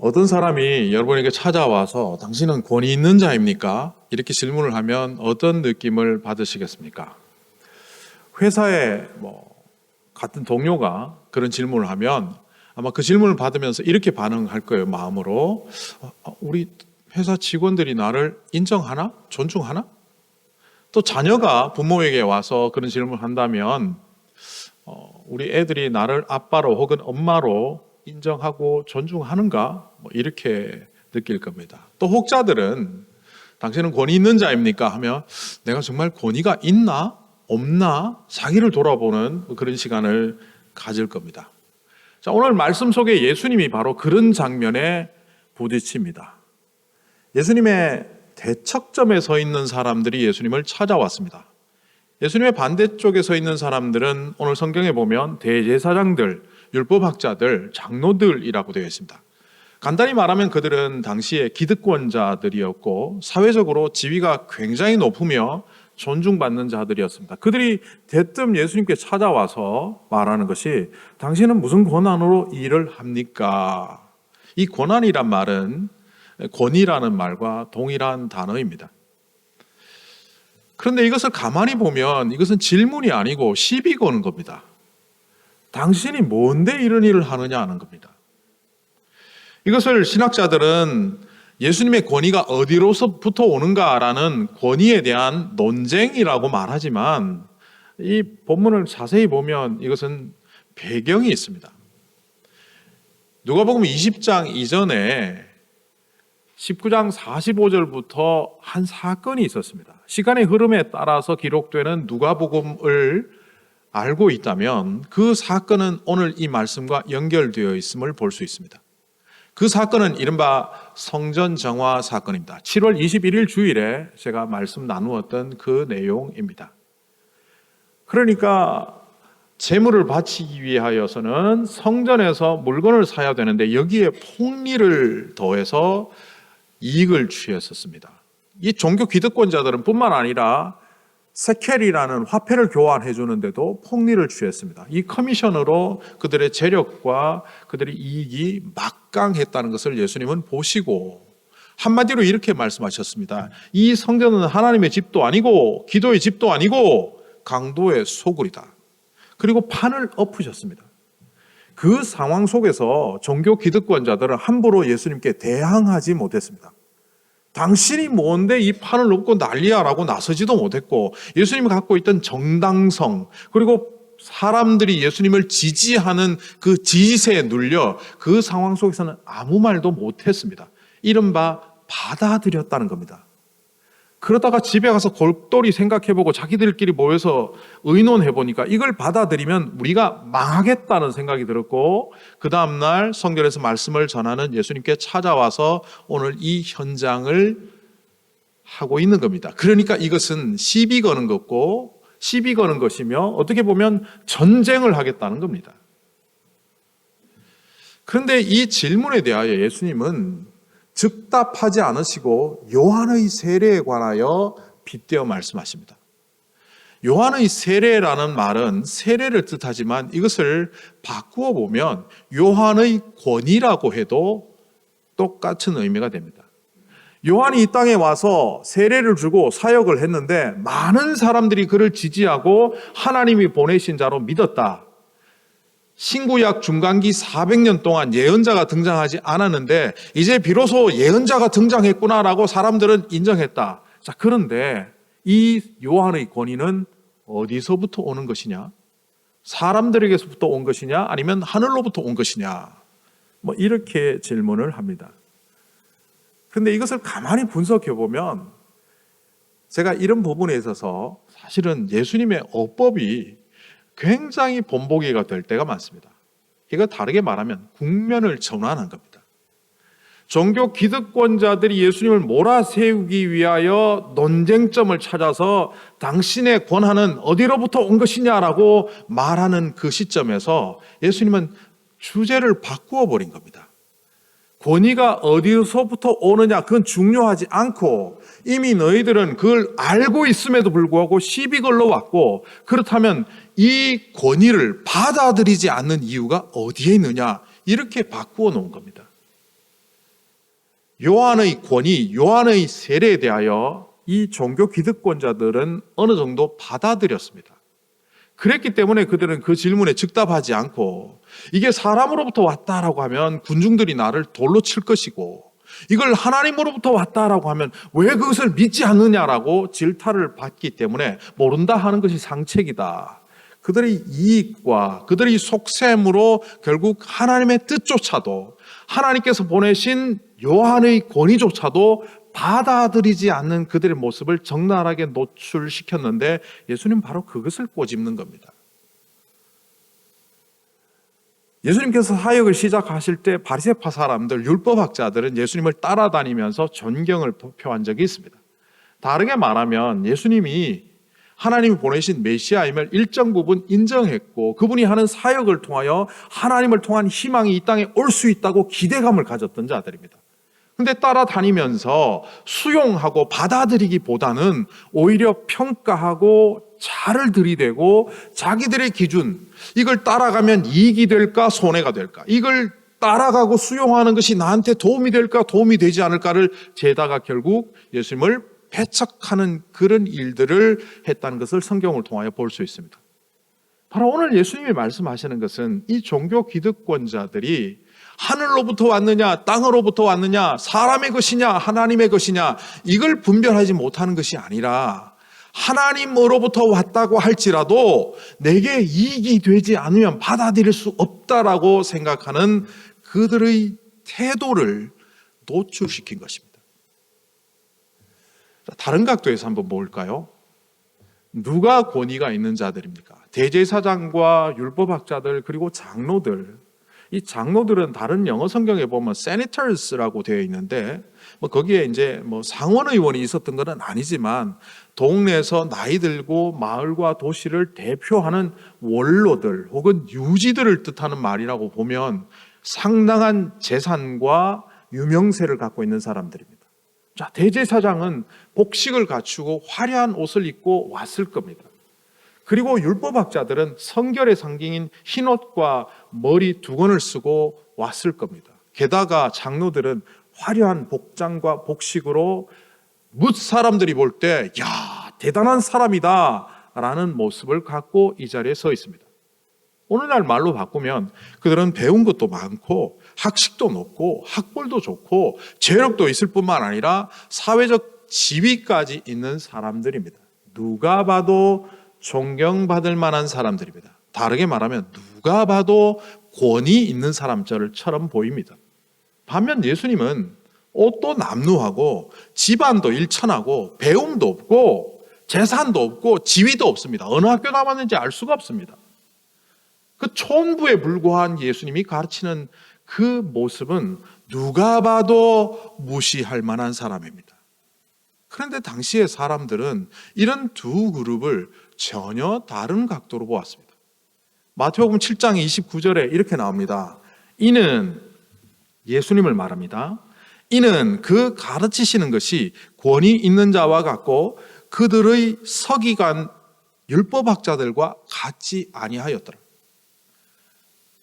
어떤 사람이 여러분에게 찾아와서 당신은 권위 있는 자입니까? 이렇게 질문을 하면 어떤 느낌을 받으시겠습니까? 회사에 같은 동료가 그런 질문을 하면 아마 그 질문을 받으면서 이렇게 반응할 거예요. 마음으로 우리 회사 직원들이 나를 인정하나? 존중하나? 또 자녀가 부모에게 와서 그런 질문을 한다면 우리 애들이 나를 아빠로 혹은 엄마로 인정하고 존중하는가? 이렇게 느낄 겁니다. 또 혹자들은 당신은 권위 있는 자입니까? 하면 내가 정말 권위가 있나? 없나? 자기를 돌아보는 그런 시간을 가질 겁니다. 자, 오늘 말씀 속에 예수님이 바로 그런 장면에 부딪힙니다. 예수님의 대척점에 서 있는 사람들이 예수님을 찾아왔습니다. 예수님의 반대쪽에 서 있는 사람들은 오늘 성경에 보면 대제사장들, 율법학자들, 장로들이라고 되어 있습니다. 간단히 말하면 그들은 당시에 기득권자들이었고 사회적으로 지위가 굉장히 높으며 존중받는 자들이었습니다. 그들이 대뜸 예수님께 찾아와서 말하는 것이 당신은 무슨 권한으로 일을 합니까? 이 권한이란 말은 권위라는 말과 동일한 단어입니다. 그런데 이것을 가만히 보면 이것은 질문이 아니고 시비 거는 겁니다. 당신이 뭔데 이런 일을 하느냐 하는 겁니다. 이것을 신학자들은 예수님의 권위가 어디로서부터 오는가라는 권위에 대한 논쟁이라고 말하지만 이 본문을 자세히 보면 이것은 배경이 있습니다. 누가복음 20장 이전에 19장 45절부터 한 사건이 있었습니다. 시간의 흐름에 따라서 기록되는 누가복음을 알고 있다면 그 사건은 오늘 이 말씀과 연결되어 있음을 볼 수 있습니다. 그 사건은 이른바 성전 정화 사건입니다. 7월 21일 주일에 제가 말씀 나누었던 그 내용입니다. 그러니까 제물을 바치기 위하여서는 성전에서 물건을 사야 되는데 여기에 폭리를 더해서 이익을 취했었습니다. 이 종교 기득권자들은 뿐만 아니라 세켈이라는 화폐를 교환해 주는데도 폭리를 취했습니다. 이 커미션으로 그들의 재력과 그들의 이익이 막강했다는 것을 예수님은 보시고 한마디로 이렇게 말씀하셨습니다. 이 성전은 하나님의 집도 아니고 기도의 집도 아니고 강도의 소굴이다. 그리고 판을 엎으셨습니다. 그 상황 속에서 종교 기득권자들은 함부로 예수님께 대항하지 못했습니다. 당신이 뭔데 이 판을 엎고 난리야라고 나서지도 못했고 예수님이 갖고 있던 정당성 그리고 사람들이 예수님을 지지하는 그 지지세에 눌려 그 상황 속에서는 아무 말도 못했습니다. 이른바 받아들였다는 겁니다. 그러다가 집에 가서 골똘히 생각해보고 자기들끼리 모여서 의논해보니까 이걸 받아들이면 우리가 망하겠다는 생각이 들었고 그 다음날 성전에서 말씀을 전하는 예수님께 찾아와서 오늘 이 현장을 하고 있는 겁니다. 그러니까 이것은 시비 거는 것이며 어떻게 보면 전쟁을 하겠다는 겁니다. 그런데 이 질문에 대하여 예수님은 즉답하지 않으시고 요한의 세례에 관하여 빗대어 말씀하십니다. 요한의 세례라는 말은 세례를 뜻하지만 이것을 바꾸어 보면 요한의 권위라고 해도 똑같은 의미가 됩니다. 요한이 이 땅에 와서 세례를 주고 사역을 했는데 많은 사람들이 그를 지지하고 하나님이 보내신 자로 믿었다. 신구약 중간기 400년 동안 예언자가 등장하지 않았는데 이제 비로소 예언자가 등장했구나라고 사람들은 인정했다. 자, 그런데 이 요한의 권위는 어디서부터 오는 것이냐? 사람들에게서부터 온 것이냐? 아니면 하늘로부터 온 것이냐? 이렇게 질문을 합니다. 그런데 이것을 가만히 분석해 보면 제가 이런 부분에 있어서 사실은 예수님의 어법이 굉장히 본보기가 될 때가 많습니다. 이거 다르게 말하면 국면을 전환한 겁니다. 종교 기득권자들이 예수님을 몰아세우기 위하여 논쟁점을 찾아서 당신의 권한은 어디로부터 온 것이냐라고 말하는 그 시점에서 예수님은 주제를 바꾸어 버린 겁니다. 권위가 어디서부터 오느냐 그건 중요하지 않고 이미 너희들은 그걸 알고 있음에도 불구하고 시비 걸러 왔고 그렇다면 이 권위를 받아들이지 않는 이유가 어디에 있느냐 이렇게 바꾸어 놓은 겁니다. 요한의 권위, 요한의 세례에 대하여 이 종교 기득권자들은 어느 정도 받아들였습니다. 그랬기 때문에 그들은 그 질문에 즉답하지 않고, 이게 사람으로부터 왔다라고 하면 군중들이 나를 돌로 칠 것이고, 이걸 하나님으로부터 왔다라고 하면 왜 그것을 믿지 않느냐라고 질타를 받기 때문에 모른다 하는 것이 상책이다. 그들의 이익과 그들의 속셈으로 결국 하나님의 뜻조차도, 하나님께서 보내신 요한의 권위조차도 받아들이지 않는 그들의 모습을 적나라하게 노출시켰는데, 예수님 바로 그것을 꼬집는 겁니다. 예수님께서 사역을 시작하실 때 바리새파 사람들, 율법학자들은 예수님을 따라다니면서 존경을 표한 적이 있습니다. 다르게 말하면 예수님이 하나님이 보내신 메시아임을 일정 부분 인정했고, 그분이 하는 사역을 통하여 하나님을 통한 희망이 이 땅에 올 수 있다고 기대감을 가졌던 자들입니다. 근데 따라다니면서 수용하고 받아들이기보다는 오히려 평가하고 차를 들이대고, 자기들의 기준, 이걸 따라가면 이익이 될까 손해가 될까, 이걸 따라가고 수용하는 것이 나한테 도움이 될까 도움이 되지 않을까를 재다가 결국 예수님을 배척하는 그런 일들을 했다는 것을 성경을 통하여 볼 수 있습니다. 바로 오늘 예수님이 말씀하시는 것은 이 종교 기득권자들이 하늘로부터 왔느냐 땅으로부터 왔느냐, 사람의 것이냐 하나님의 것이냐, 이걸 분별하지 못하는 것이 아니라, 하나님으로부터 왔다고 할지라도 내게 이익이 되지 않으면 받아들일 수 없다라고 생각하는 그들의 태도를 노출시킨 것입니다. 다른 각도에서 한번 볼까요? 누가 권위가 있는 자들입니까? 대제사장과 율법학자들, 그리고 장로들. 이 장로들은 다른 영어 성경에 보면 senators라고 되어 있는데, 거기에 이제 상원의원이 있었던 것은 아니지만, 동네에서 나이 들고 마을과 도시를 대표하는 원로들 혹은 유지들을 뜻하는 말이라고 보면 상당한 재산과 유명세를 갖고 있는 사람들입니다. 자, 대제사장은 복식을 갖추고 화려한 옷을 입고 왔을 겁니다. 그리고 율법학자들은 성결의 상징인 흰옷과 머리 두건을 쓰고 왔을 겁니다. 게다가 장로들은 화려한 복장과 복식으로 뭇 사람들이 볼 때, 야, 대단한 사람이다 라는 모습을 갖고 이 자리에 서 있습니다. 오늘날 말로 바꾸면 그들은 배운 것도 많고 학식도 높고 학벌도 좋고 재력도 있을 뿐만 아니라 사회적 지위까지 있는 사람들입니다. 누가 봐도 존경받을 만한 사람들입니다. 다르게 말하면 누가 봐도 권위 있는 사람처럼 보입니다. 반면 예수님은 옷도 남루하고 집안도 일천하고 배움도 없고 재산도 없고 지위도 없습니다. 어느 학교 나왔는지 알 수가 없습니다. 그 촌부에 불과한 예수님이 가르치는 그 모습은 누가 봐도 무시할 만한 사람입니다. 그런데 당시의 사람들은 이런 두 그룹을 전혀 다른 각도로 보았습니다. 마태복음 7장 29절에 이렇게 나옵니다. 이는, 예수님을 말합니다. 이는 그 가르치시는 것이 권위 있는 자와 같고 그들의 서기관 율법학자들과 같지 아니하였더라.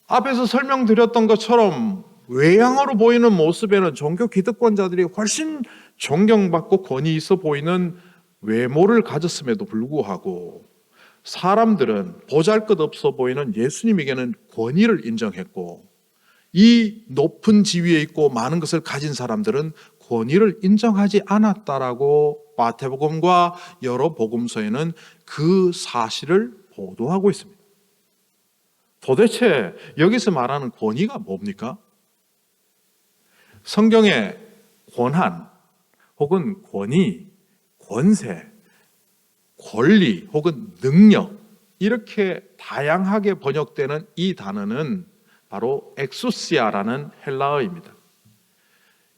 앞에서 설명드렸던 것처럼 외향으로 보이는 모습에는 종교 기득권자들이 훨씬 존경받고 권위 있어 보이는 외모를 가졌음에도 불구하고, 사람들은 보잘것없어 보이는 예수님에게는 권위를 인정했고, 이 높은 지위에 있고 많은 것을 가진 사람들은 권위를 인정하지 않았다라고 마태복음과 여러 복음서에는 그 사실을 보도하고 있습니다. 도대체 여기서 말하는 권위가 뭡니까? 성경의 권한 혹은 권위, 권세, 권리 혹은 능력, 이렇게 다양하게 번역되는 이 단어는 바로 엑소시아라는 헬라어입니다.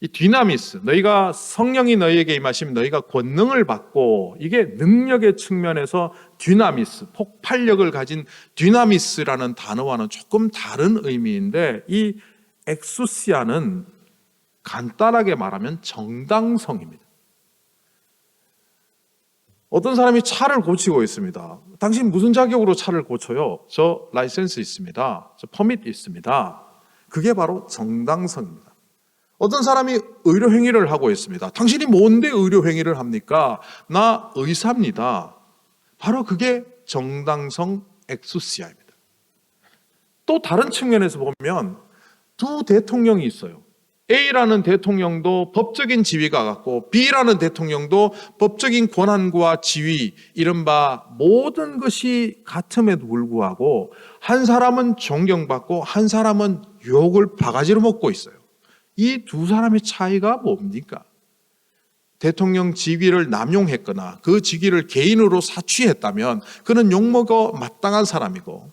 이 디나미스, 너희가 성령이 너희에게 임하시면 너희가 권능을 받고, 이게 능력의 측면에서 디나미스, 폭발력을 가진 디나미스라는 단어와는 조금 다른 의미인데, 이 엑소시아는 간단하게 말하면 정당성입니다. 어떤 사람이 차를 고치고 있습니다. 당신 무슨 자격으로 차를 고쳐요? 저 라이센스 있습니다. 저 퍼밋 있습니다. 그게 바로 정당성입니다. 어떤 사람이 의료 행위를 하고 있습니다. 당신이 뭔데 의료 행위를 합니까? 나 의사입니다. 바로 그게 정당성 엑수시아입니다. 또 다른 측면에서 보면 두 대통령이 있어요. A라는 대통령도 법적인 지위가 같고 B라는 대통령도 법적인 권한과 지위, 이른바 모든 것이 같음에도 불구하고 한 사람은 존경받고 한 사람은 욕을 바가지로 먹고 있어요. 이 두 사람의 차이가 뭡니까? 대통령 직위를 남용했거나 그 직위를 개인으로 사취했다면 그는 욕먹어 마땅한 사람이고,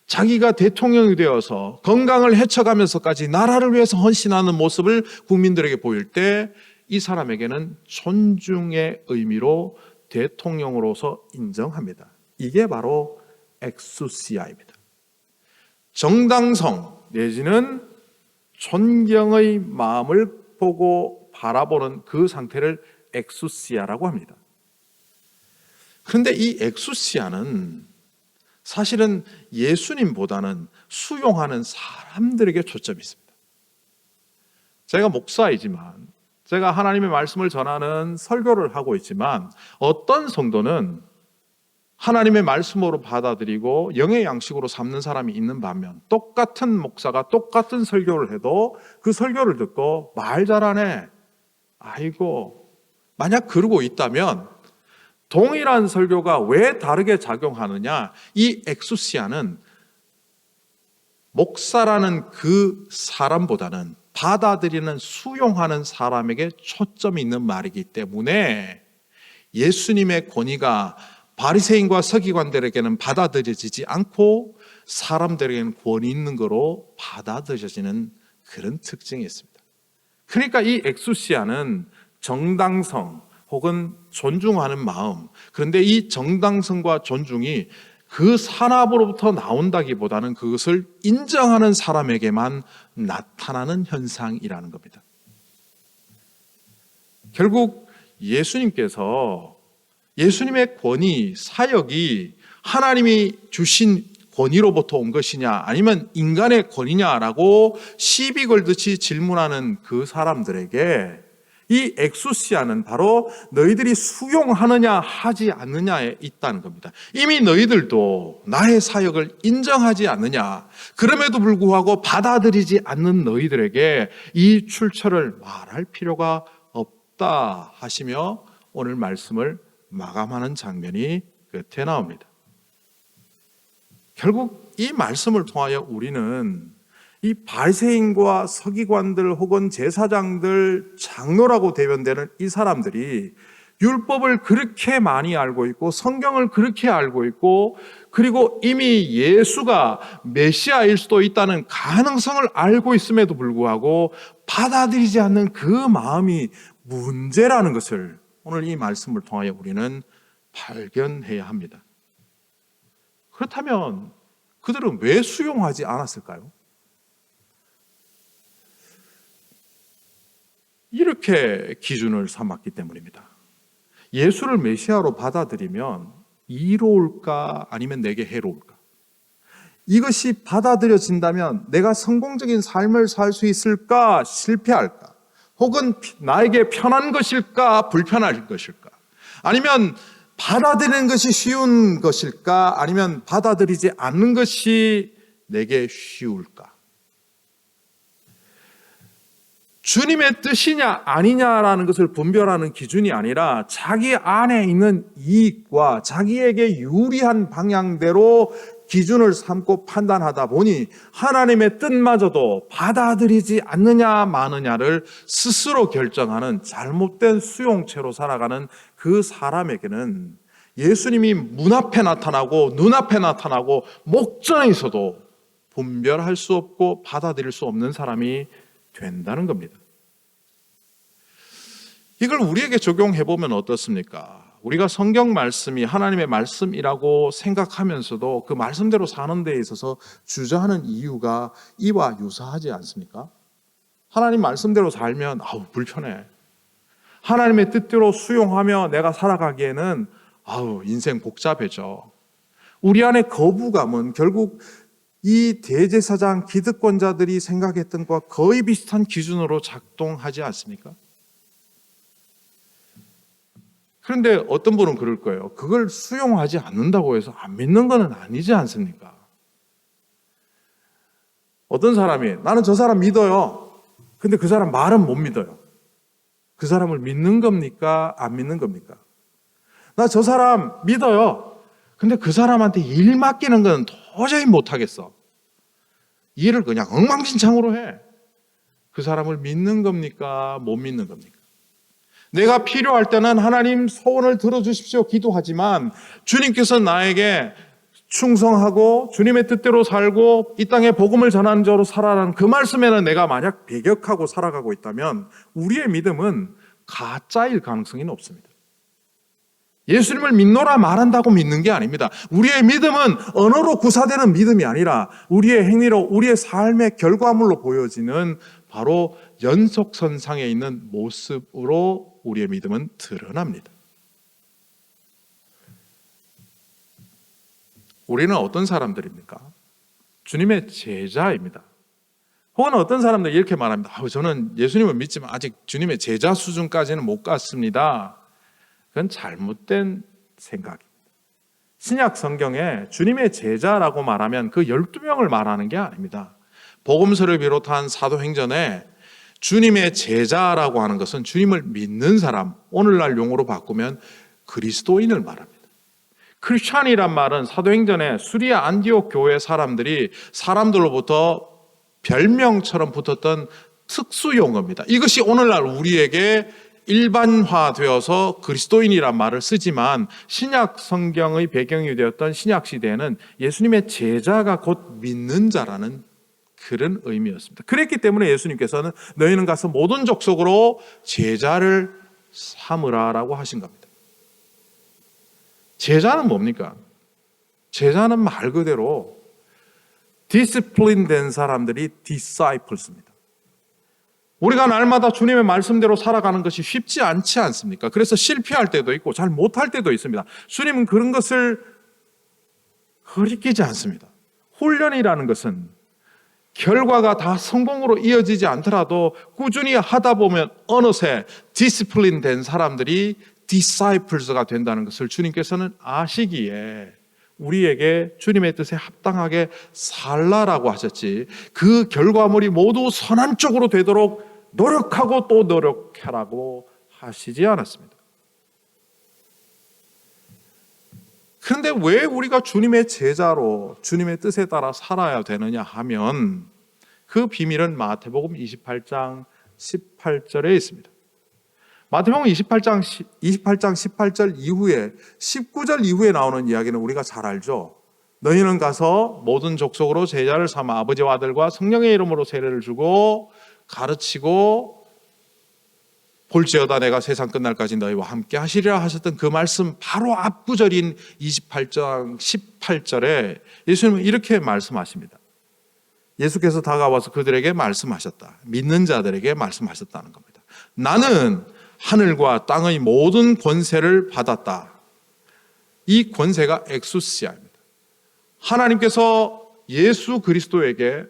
자기가 대통령이 되어서 건강을 헤쳐가면서까지 나라를 위해서 헌신하는 모습을 국민들에게 보일 때 이 사람에게는 존중의 의미로 대통령으로서 인정합니다. 이게 바로 엑수시아입니다. 정당성 내지는 존경의 마음을 보고 바라보는 그 상태를 엑수시아라고 합니다. 그런데 이 엑수시아는 사실은 예수님보다는 수용하는 사람들에게 초점이 있습니다. 제가 목사이지만, 제가 하나님의 말씀을 전하는 설교를 하고 있지만, 어떤 성도는 하나님의 말씀으로 받아들이고 영의 양식으로 삼는 사람이 있는 반면, 똑같은 목사가 똑같은 설교를 해도 그 설교를 듣고 말 잘하네, 아이고, 만약 그러고 있다면 동일한 설교가 왜 다르게 작용하느냐? 이 엑수시아는 목사라는 그 사람보다는 받아들이는, 수용하는 사람에게 초점이 있는 말이기 때문에 예수님의 권위가 바리새인과 서기관들에게는 받아들여지지 않고 사람들에게는 권위 있는 거로 받아들여지는 그런 특징이 있습니다. 그러니까 이 엑수시아는 정당성 혹은 존중하는 마음, 그런데 이 정당성과 존중이 그 산업으로부터 나온다기보다는 그것을 인정하는 사람에게만 나타나는 현상이라는 겁니다. 결국 예수님께서, 예수님의 권위, 사역이 하나님이 주신 권위로부터 온 것이냐 아니면 인간의 권위냐라고 시비 걸듯이 질문하는 그 사람들에게 이 엑수시아는 바로 너희들이 수용하느냐 하지 않느냐에 있다는 겁니다. 이미 너희들도 나의 사역을 인정하지 않느냐, 그럼에도 불구하고 받아들이지 않는 너희들에게 이 출처를 말할 필요가 없다 하시며 오늘 말씀을 마감하는 장면이 끝에 나옵니다. 결국 이 말씀을 통하여 우리는 이 바리새인과 서기관들 혹은 제사장들, 장로라고 대변되는 이 사람들이 율법을 그렇게 많이 알고 있고 성경을 그렇게 알고 있고, 그리고 이미 예수가 메시아일 수도 있다는 가능성을 알고 있음에도 불구하고 받아들이지 않는 그 마음이 문제라는 것을 오늘 이 말씀을 통하여 우리는 발견해야 합니다. 그렇다면 그들은 왜 수용하지 않았을까요? 이렇게 기준을 삼았기 때문입니다. 예수를 메시아로 받아들이면 이로울까 아니면 내게 해로울까? 이것이 받아들여진다면 내가 성공적인 삶을 살 수 있을까? 실패할까? 혹은 나에게 편한 것일까? 불편할 것일까? 아니면 받아들이는 것이 쉬운 것일까? 아니면 받아들이지 않는 것이 내게 쉬울까? 주님의 뜻이냐 아니냐라는 것을 분별하는 기준이 아니라 자기 안에 있는 이익과 자기에게 유리한 방향대로 기준을 삼고 판단하다 보니 하나님의 뜻마저도 받아들이지 않느냐 마느냐를 스스로 결정하는 잘못된 수용체로 살아가는 그 사람에게는 예수님이 문 앞에 나타나고 눈앞에 나타나고 목전에 있어도 분별할 수 없고 받아들일 수 없는 사람이 된다는 겁니다. 이걸 우리에게 적용해 보면 어떻습니까? 우리가 성경 말씀이 하나님의 말씀이라고 생각하면서도 그 말씀대로 사는 데 있어서 주저하는 이유가 이와 유사하지 않습니까? 하나님 말씀대로 살면 불편해. 하나님의 뜻대로 수용하며 내가 살아가기에는 인생 복잡해져. 우리 안에 거부감은 결국 이 대제사장 기득권자들이 생각했던 것과 거의 비슷한 기준으로 작동하지 않습니까? 그런데 어떤 분은 그럴 거예요. 그걸 수용하지 않는다고 해서 안 믿는 건 아니지 않습니까? 어떤 사람이 나는 저 사람 믿어요. 근데 그 사람 말은 못 믿어요. 그 사람을 믿는 겁니까? 안 믿는 겁니까? 나 저 사람 믿어요. 근데 그 사람한테 일 맡기는 건 도저히 못하겠어. 일을 그냥 엉망진창으로 해. 그 사람을 믿는 겁니까? 못 믿는 겁니까? 내가 필요할 때는 하나님 소원을 들어주십시오 기도하지만 주님께서 나에게 충성하고 주님의 뜻대로 살고 이 땅에 복음을 전하는 자로 살아라는 그 말씀에는 내가 만약 배격하고 살아가고 있다면 우리의 믿음은 가짜일 가능성이 높습니다. 예수님을 믿노라 말한다고 믿는 게 아닙니다. 우리의 믿음은 언어로 구사되는 믿음이 아니라 우리의 행위로 우리의 삶의 결과물로 보여지는 바로 연속선상에 있는 모습으로 우리의 믿음은 드러납니다. 우리는 어떤 사람들입니까? 주님의 제자입니다. 혹은 어떤 사람들이 이렇게 말합니다. 저는 예수님을 믿지만 아직 주님의 제자 수준까지는 못 갔습니다. 그건 잘못된 생각입니다. 신약 성경에 주님의 제자라고 말하면 그 12명을 말하는 게 아닙니다. 복음서를 비롯한 사도행전에 주님의 제자라고 하는 것은 주님을 믿는 사람, 오늘날 용어로 바꾸면 그리스도인을 말합니다. 크리스찬이란 말은 사도행전에 수리아 안디옥 교회 사람들이 사람들로부터 별명처럼 붙었던 특수 용어입니다. 이것이 오늘날 우리에게 일반화되어서 그리스도인이란 말을 쓰지만 신약 성경의 배경이 되었던 신약 시대에는 예수님의 제자가 곧 믿는 자라는 그런 의미였습니다. 그랬기 때문에 예수님께서는 너희는 가서 모든 족속으로 제자를 삼으라라고 하신 겁니다. 제자는 뭡니까? 제자는 말 그대로 디시플린 된 사람들이 disciples입니다. 우리가 날마다 주님의 말씀대로 살아가는 것이 쉽지 않지 않습니까? 그래서 실패할 때도 있고 잘 못할 때도 있습니다. 주님은 그런 것을 흐리끼지 않습니다. 훈련이라는 것은 결과가 다 성공으로 이어지지 않더라도 꾸준히 하다 보면 어느새 디시플린 된 사람들이 디사이플스가 된다는 것을 주님께서는 아시기에 우리에게 주님의 뜻에 합당하게 살라라고 하셨지, 그 결과물이 모두 선한 쪽으로 되도록 노력하고 또 노력하라고 하시지 않았습니다. 그런데 왜 우리가 주님의 제자로 주님의 뜻에 따라 살아야 되느냐 하면 그 비밀은 마태복음 28장 18절에 있습니다. 마태복음 28장 18절 이후에 19절 이후에 나오는 이야기는 우리가 잘 알죠. 너희는 가서 모든 족속으로 제자를 삼아 아버지와 아들과 성령의 이름으로 세례를 주고 가르치고 볼지어다 내가 세상 끝날까지 너희와 함께 하시리라 하셨던 그 말씀 바로 앞구절인 28장 18절에 예수님은 이렇게 말씀하십니다. 예수께서 다가와서 그들에게 말씀하셨다. 믿는 자들에게 말씀하셨다는 겁니다. 나는 하늘과 땅의 모든 권세를 받았다. 이 권세가 엑수시아입니다. 하나님께서 예수 그리스도에게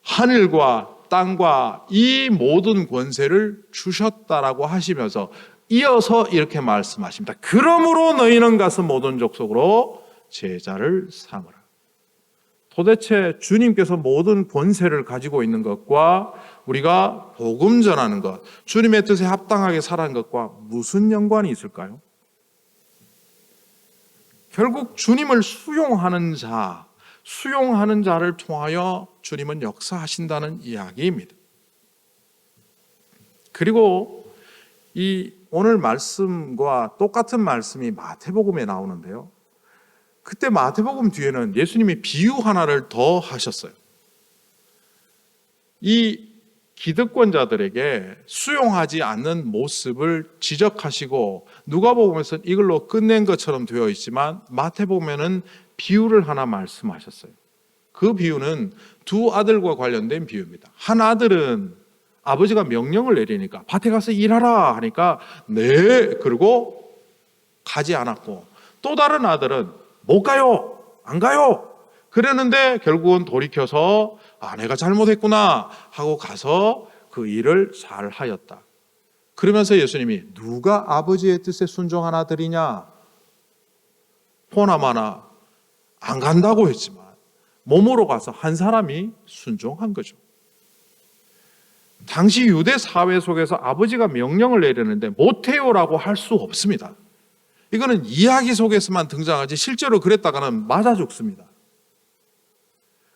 하늘과 땅과 이 모든 권세를 주셨다라고 하시면서 이어서 이렇게 말씀하십니다. 그러므로 너희는 가서 모든 족속으로 제자를 삼으라. 도대체 주님께서 모든 권세를 가지고 있는 것과 우리가 복음 전하는 것, 주님의 뜻에 합당하게 살아가는 것과 무슨 연관이 있을까요? 결국 주님을 수용하는 자를 통하여 주님은 역사하신다는 이야기입니다. 그리고 이 오늘 말씀과 똑같은 말씀이 마태복음에 나오는데요. 그때 마태복음 뒤에는 예수님이 비유 하나를 더 하셨어요. 이 기득권자들에게 수용하지 않는 모습을 지적하시고 누가복음에서는 이걸로 끝낸 것처럼 되어 있지만 마태복음에는 비유를 하나 말씀하셨어요. 그 비유는 두 아들과 관련된 비유입니다. 한 아들은 아버지가 명령을 내리니까 밭에 가서 일하라 하니까 네 그러고 가지 않았고, 또 다른 아들은 못 가요 안 가요 그랬는데 결국은 돌이켜서 내가 잘못했구나 하고 가서 그 일을 잘 하였다. 그러면서 예수님이 누가 아버지의 뜻에 순종한 아들이냐? 보나마나 안 간다고 했지만 몸으로 가서 한 사람이 순종한 거죠. 당시 유대 사회 속에서 아버지가 명령을 내리는데 못해요라고 할 수 없습니다. 이거는 이야기 속에서만 등장하지 실제로 그랬다가는 맞아 죽습니다.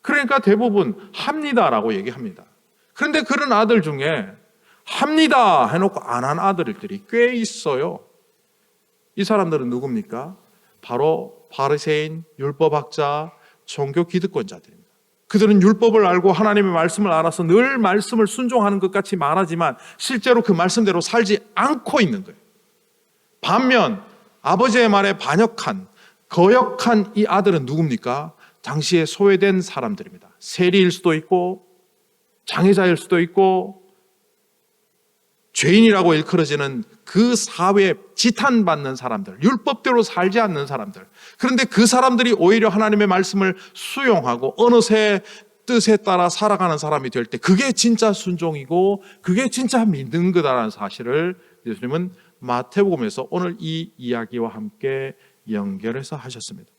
그러니까 대부분 합니다라고 얘기합니다. 그런데 그런 아들 중에 합니다 해놓고 안 한 아들들이 꽤 있어요. 이 사람들은 누굽니까? 바로 바리새인, 율법학자, 종교 기득권자들입니다. 그들은 율법을 알고 하나님의 말씀을 알아서 늘 말씀을 순종하는 것 같이 말하지만 실제로 그 말씀대로 살지 않고 있는 거예요. 반면 아버지의 말에 반역한, 거역한 이 아들은 누굽니까? 당시에 소외된 사람들입니다. 세리일 수도 있고 장애자일 수도 있고 죄인이라고 일컬어지는 그 사회에 지탄받는 사람들, 율법대로 살지 않는 사람들. 그런데 그 사람들이 오히려 하나님의 말씀을 수용하고 어느새 뜻에 따라 살아가는 사람이 될 때 그게 진짜 순종이고 그게 진짜 믿는 거다라는 사실을 예수님은 마태복음에서 오늘 이 이야기와 함께 연결해서 하셨습니다.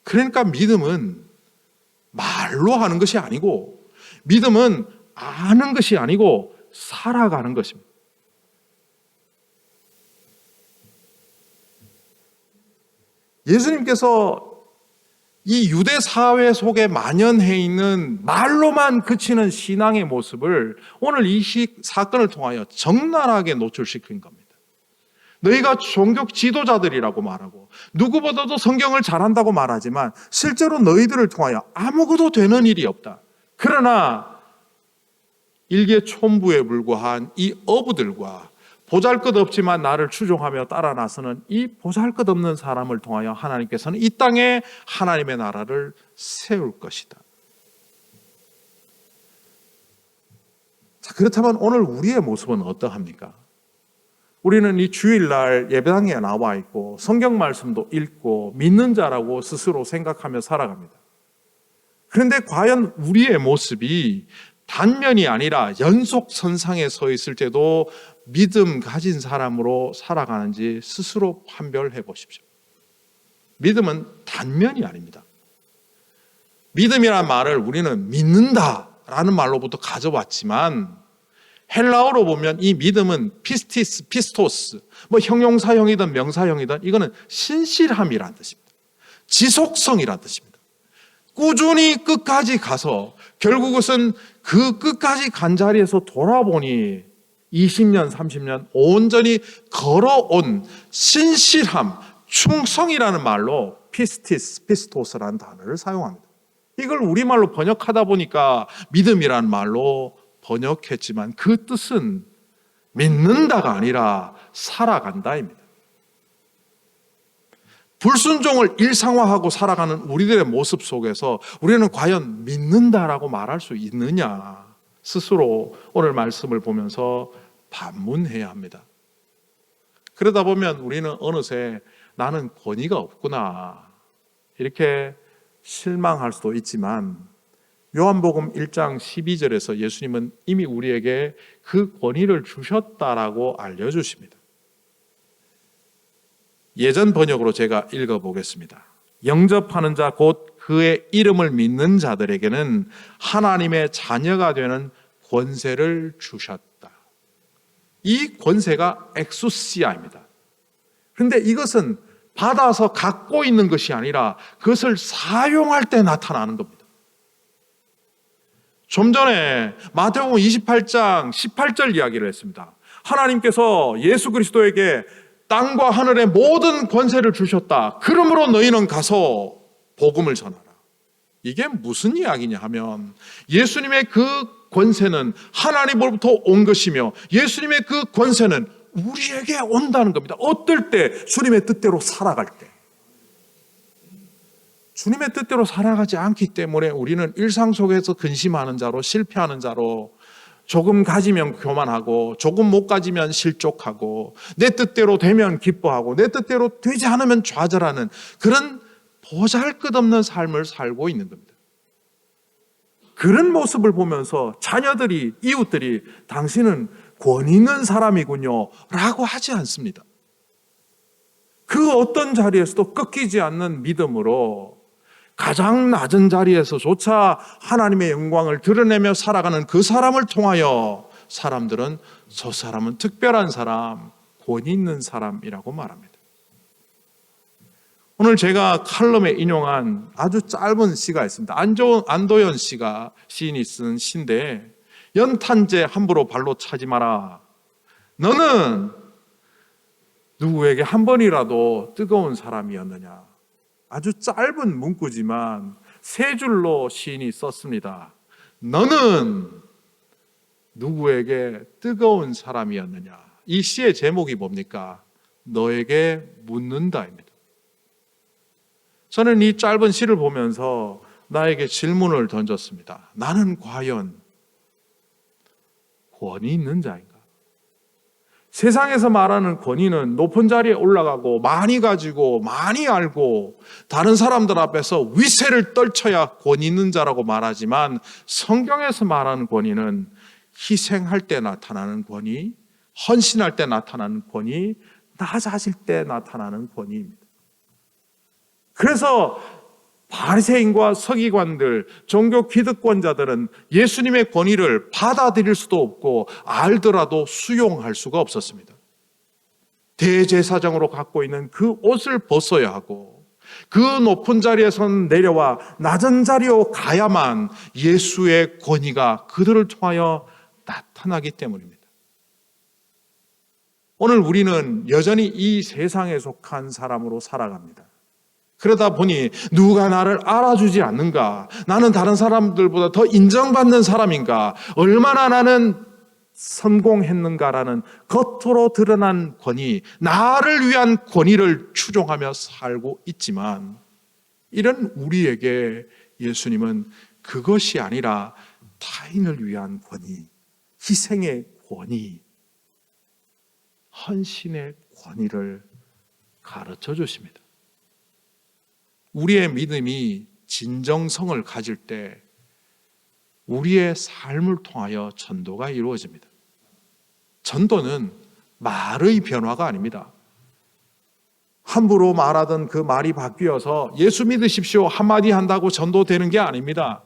그러니까 믿음은 말로 하는 것이 아니고 믿음은 아는 것이 아니고 살아가는 것입니다. 예수님께서 이 유대 사회 속에 만연해 있는 말로만 그치는 신앙의 모습을 오늘 이 사건을 통하여 적나라하게 노출시킨 겁니다. 너희가 종교 지도자들이라고 말하고 누구보다도 성경을 잘한다고 말하지만 실제로 너희들을 통하여 아무것도 되는 일이 없다. 그러나 일개촌부에 불과한 이 어부들과 보잘것없지만 나를 추종하며 따라 나서는 이 보잘것없는 사람을 통하여 하나님께서는 이 땅에 하나님의 나라를 세울 것이다. 자, 그렇다면 오늘 우리의 모습은 어떠합니까? 우리는 이 주일날 예배당에 나와 있고 성경 말씀도 읽고 믿는 자라고 스스로 생각하며 살아갑니다. 그런데 과연 우리의 모습이 단면이 아니라 연속선상에 서 있을 때도 믿음 가진 사람으로 살아가는지 스스로 판별해 보십시오. 믿음은 단면이 아닙니다. 믿음이란 말을 우리는 믿는다라는 말로부터 가져왔지만 헬라어로 보면 이 믿음은 피스티스, 피스토스, 형용사형이든 명사형이든 이거는 신실함이란 뜻입니다. 지속성이란 뜻입니다. 꾸준히 끝까지 가서 결국 그것은 그 끝까지 간 자리에서 돌아보니 20년, 30년 온전히 걸어온 신실함, 충성이라는 말로 피스티스, 피스토스라는 단어를 사용합니다. 이걸 우리말로 번역하다 보니까 믿음이라는 말로 번역했지만 그 뜻은 믿는다가 아니라 살아간다입니다. 불순종을 일상화하고 살아가는 우리들의 모습 속에서 우리는 과연 믿는다라고 말할 수 있느냐 스스로 오늘 말씀을 보면서 반문해야 합니다. 그러다 보면 우리는 어느새 나는 권위가 없구나 이렇게 실망할 수도 있지만 요한복음 1장 12절에서 예수님은 이미 우리에게 그 권위를 주셨다라고 알려주십니다. 예전 번역으로 제가 읽어보겠습니다. 영접하는 자 곧 그의 이름을 믿는 자들에게는 하나님의 자녀가 되는 권세를 주셨다. 이 권세가 엑수시아입니다. 그런데 이것은 받아서 갖고 있는 것이 아니라 그것을 사용할 때 나타나는 겁니다. 좀 전에 마태복음 28장 18절 이야기를 했습니다. 하나님께서 예수 그리스도에게 땅과 하늘의 모든 권세를 주셨다. 그러므로 너희는 가서 복음을 전하라. 이게 무슨 이야기냐 하면 예수님의 그 권세는 하나님으로부터 온 것이며 예수님의 그 권세는 우리에게 온다는 겁니다. 어떨 때? 주님의 뜻대로 살아갈 때. 주님의 뜻대로 살아가지 않기 때문에 우리는 일상 속에서 근심하는 자로 실패하는 자로 조금 가지면 교만하고 조금 못 가지면 실족하고 내 뜻대로 되면 기뻐하고 내 뜻대로 되지 않으면 좌절하는 그런 보잘것없는 삶을 살고 있는 겁니다. 그런 모습을 보면서 자녀들이, 이웃들이 당신은 권위 있는 사람이군요 라고 하지 않습니다. 그 어떤 자리에서도 꺾이지 않는 믿음으로 가장 낮은 자리에서조차 하나님의 영광을 드러내며 살아가는 그 사람을 통하여 사람들은 저 사람은 특별한 사람, 권위 있는 사람이라고 말합니다. 오늘 제가 칼럼에 인용한 아주 짧은 시가 있습니다. 안도현 씨가 시인이 쓴 시인데, 연탄재 함부로 발로 차지 마라. 너는 누구에게 한 번이라도 뜨거운 사람이었느냐. 아주 짧은 문구지만 세 줄로 시인이 썼습니다. 너는 누구에게 뜨거운 사람이었느냐. 이 시의 제목이 뭡니까? 너에게 묻는다입니다. 저는 이 짧은 시를 보면서 나에게 질문을 던졌습니다. 나는 과연 권위 있는 자인가? 세상에서 말하는 권위는 높은 자리에 올라가고 많이 가지고 많이 알고 다른 사람들 앞에서 위세를 떨쳐야 권위 있는 자라고 말하지만, 성경에서 말하는 권위는 희생할 때 나타나는 권위, 헌신할 때 나타나는 권위, 낮아질 때 나타나는 권위입니다. 그래서 바리새인과 서기관들, 종교 기득권자들은 예수님의 권위를 받아들일 수도 없고 알더라도 수용할 수가 없었습니다. 대제사장으로 갖고 있는 그 옷을 벗어야 하고 그 높은 자리에서 내려와 낮은 자리로 가야만 예수의 권위가 그들을 통하여 나타나기 때문입니다. 오늘 우리는 여전히 이 세상에 속한 사람으로 살아갑니다. 그러다 보니 누가 나를 알아주지 않는가? 나는 다른 사람들보다 더 인정받는 사람인가? 얼마나 나는 성공했는가라는 겉으로 드러난 권위, 나를 위한 권위를 추종하며 살고 있지만, 이런 우리에게 예수님은 그것이 아니라 타인을 위한 권위, 희생의 권위, 헌신의 권위를 가르쳐 주십니다. 우리의 믿음이 진정성을 가질 때 우리의 삶을 통하여 전도가 이루어집니다. 전도는 말의 변화가 아닙니다. 함부로 말하던 그 말이 바뀌어서 예수 믿으십시오 한마디 한다고 전도되는 게 아닙니다.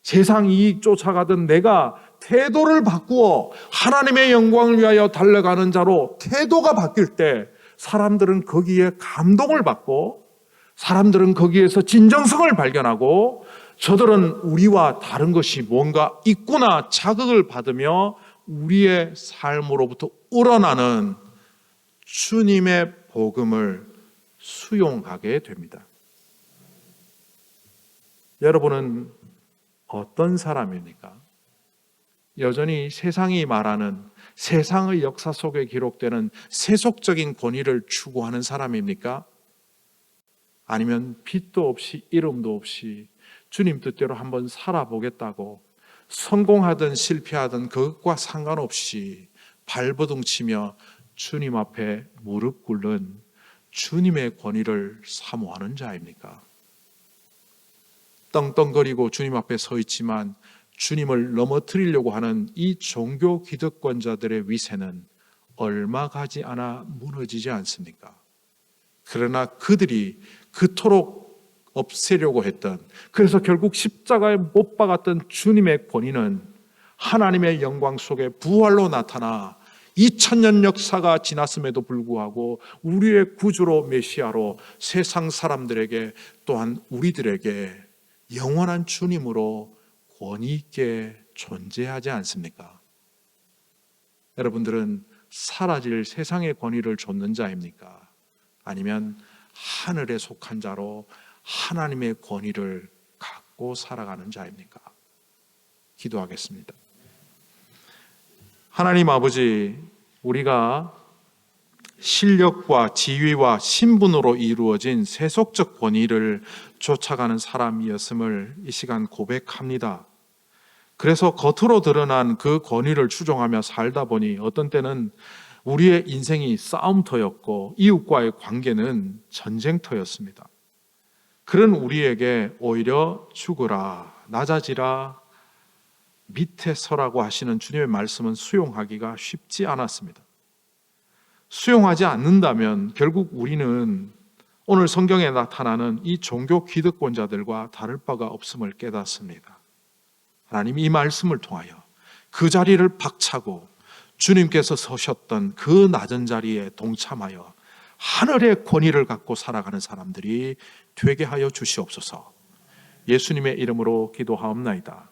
세상 이익 쫓아가던 내가 태도를 바꾸어 하나님의 영광을 위하여 달려가는 자로 태도가 바뀔 때 사람들은 거기에 감동을 받고, 사람들은 거기에서 진정성을 발견하고, 저들은 우리와 다른 것이 뭔가 있구나 자극을 받으며 우리의 삶으로부터 우러나는 주님의 복음을 수용하게 됩니다. 여러분은 어떤 사람입니까? 여전히 세상이 말하는, 세상의 역사 속에 기록되는 세속적인 권위를 추구하는 사람입니까? 아니면 빛도 없이 이름도 없이 주님 뜻대로 한번 살아보겠다고 성공하든 실패하든 그것과 상관없이 발버둥치며 주님 앞에 무릎 꿇는 주님의 권위를 사모하는 자입니까? 떵떵거리고 주님 앞에 서 있지만 주님을 넘어뜨리려고 하는 이 종교 기득권자들의 위세는 얼마 가지 않아 무너지지 않습니까? 그러나 그들이 그토록 없애려고 했던, 그래서 결국 십자가에 못 박았던 주님의 권위는 하나님의 영광 속에 부활로 나타나 2000년 역사가 지났음에도 불구하고 우리의 구주로 메시아로 세상 사람들에게 또한 우리들에게 영원한 주님으로 권위 있게 존재하지 않습니까? 여러분들은 사라질 세상의 권위를 좇는 자입니까? 아니면 하늘에 속한 자로 하나님의 권위를 갖고 살아가는 자입니까? 기도하겠습니다. 하나님 아버지, 우리가 실력과 지위와 신분으로 이루어진 세속적 권위를 쫓아가는 사람이었음을 이 시간 고백합니다. 그래서 겉으로 드러난 그 권위를 추종하며 살다 보니 어떤 때는 우리의 인생이 싸움터였고 이웃과의 관계는 전쟁터였습니다. 그런 우리에게 오히려 죽으라, 낮아지라, 밑에 서라고 하시는 주님의 말씀은 수용하기가 쉽지 않았습니다. 수용하지 않는다면 결국 우리는 오늘 성경에 나타나는 이 종교 기득권자들과 다를 바가 없음을 깨닫습니다. 하나님이 이 말씀을 통하여 그 자리를 박차고 주님께서 서셨던 그 낮은 자리에 동참하여 하늘의 권위를 갖고 살아가는 사람들이 되게 하여 주시옵소서. 예수님의 이름으로 기도하옵나이다.